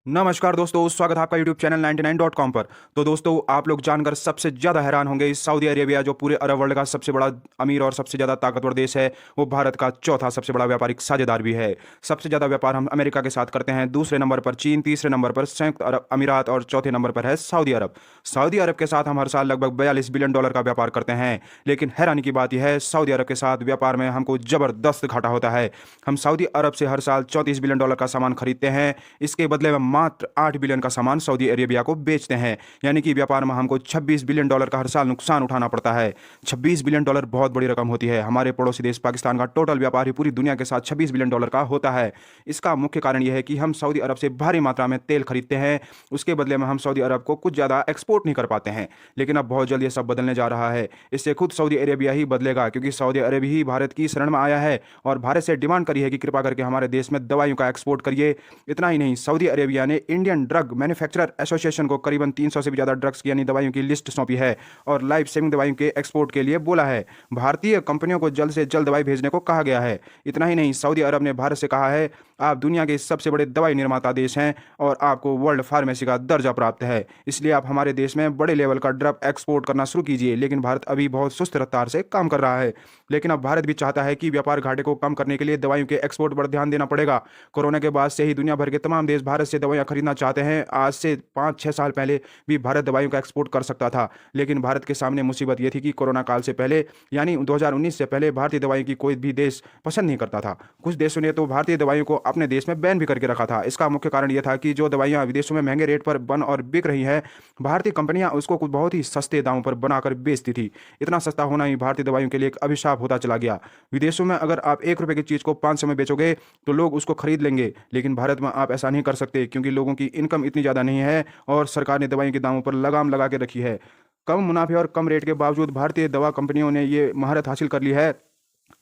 नमस्कार दोस्तों, स्वागत है आपका यूट्यूब चैनल 99.com पर। तो दोस्तों, आप लोग जानकर सबसे ज़्यादा हैरान होंगे, सऊदी अरेबिया जो पूरे अरब वर्ल्ड का सबसे बड़ा अमीर और सबसे ज़्यादा ताकतवर देश है, वो भारत का चौथा सबसे बड़ा व्यापारिक साझेदार भी है। सबसे ज़्यादा व्यापार हम अमेरिका के साथ करते हैं, दूसरे नंबर पर चीन, तीसरे नंबर पर संयुक्त अरब अमीरात और चौथे नंबर पर है सऊदी अरब। सऊदी अरब के साथ हम हर साल लगभग $42 बिलियन का व्यापार करते हैं। लेकिन हैरानी की बात यह है, सऊदी अरब के साथ व्यापार में हमको ज़बरदस्त घाटा होता है। हम सऊदी अरब से हर साल $34 बिलियन का सामान खरीदते हैं, इसके बदले में मात्र $8 बिलियन का सामान सऊदी अरेबिया को बेचते हैं। यानी कि व्यापार में हमको $26 बिलियन का हर साल नुकसान उठाना पड़ता है। $26 बिलियन बहुत बड़ी रकम होती है। हमारे पड़ोसी देश पाकिस्तान का टोटल व्यापार ही पूरी दुनिया के साथ $26 बिलियन का होता है। इसका मुख्य कारण यह है कि हम सऊदी अरब से भारी मात्रा में तेल खरीदते हैं, उसके बदले में हम सऊदी अरब को कुछ ज़्यादा एक्सपोर्ट नहीं कर पाते हैं। लेकिन अब बहुत जल्द ये सब बदलने जा रहा है। इससे खुद सऊदी अरेबिया ही बदलेगा, क्योंकि सऊदी अरेबिया ही भारत की शरण में आया है और भारत से डिमांड करी है कि कृपा करके हमारे देश में दवाइयों का एक्सपोर्ट करिए। इतना ही नहीं, सऊदी अरेबिया ने इंडियन ड्रग मैन्युफैक्चरर एसोसिएशन को करीबन 300 से भी ज़्यादा ड्रग्स की यानी दवाइयों की लिस्ट सौंपी है और लाइफ सेविंग दवाइयों के एक्सपोर्ट के लिए बोला है। भारतीय कंपनियों को जल्द से जल्द दवाई भेजने को कहा गया है। इतना ही नहीं, सऊदी अरब ने भारत से कहा है, आप दुनिया के सबसे बड़े दवाई निर्माता देश हैं और आपको वर्ल्ड फार्मेसी का दर्जा प्राप्त है, इसलिए आप हमारे देश में बड़े लेवल का ड्रग एक्सपोर्ट करना शुरू कीजिए। लेकिन भारत अभी बहुत सुस्त रफ्तार से काम कर रहा है। लेकिन अब भारत भी चाहता है कि व्यापार घाटे को कम करने के लिए दवाइयों के एक्सपोर्ट पर ध्यान देना पड़ेगा। कोरोना के बाद से ही दुनिया भर के तमाम देश भारत से दवाइयां खरीदना चाहते हैं। आज से 5-6 साल पहले भी भारत दवाइयों का एक्सपोर्ट कर सकता था, लेकिन भारत के सामने मुसीबत यह थी कि कोरोना काल से पहले यानी 2019 से पहले भारतीय दवाइयों की कोई भी देश पसंद नहीं करता था। कुछ देशों ने तो भारतीय दवाइयों को अपने देश में बैन भी करके रखा था। इसका मुख्य कारण यह था कि जो दवाइयां विदेशों में महंगे रेट पर बन और बिक रही हैं, भारतीय कंपनियां उसको कुछ बहुत ही सस्ते दामों पर बनाकर बेचती थी। इतना सस्ता होना ही भारतीय दवाइयों के लिए एक अभिशाप होता चला गया। विदेशों में अगर आप ₹1 की चीज़ को 500 में बेचोगे तो लोग उसको खरीद लेंगे, लेकिन भारत में आप ऐसा नहीं कर सकते, क्योंकि लोगों की इनकम इतनी ज़्यादा नहीं है और सरकार ने दवाइयों के दामों पर लगाम लगा के रखी है। कम मुनाफे और कम रेट के बावजूद भारतीय दवा कंपनियों ने ये महारत हासिल कर ली है।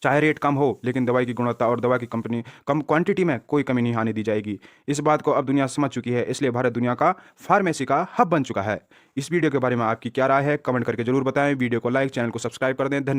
चाहे रेट कम हो, लेकिन दवाई की गुणवत्ता और दवा की कंपनी कम क्वांटिटी में कोई कमी नहीं आने दी जाएगी। इस बात को अब दुनिया समझ चुकी है, इसलिए भारत दुनिया का फार्मेसी का हब बन चुका है। इस वीडियो के बारे में आपकी क्या राय है, कमेंट करके जरूर बताएं। वीडियो को लाइक, चैनल को सब्सक्राइब कर दें। धन्यवाद।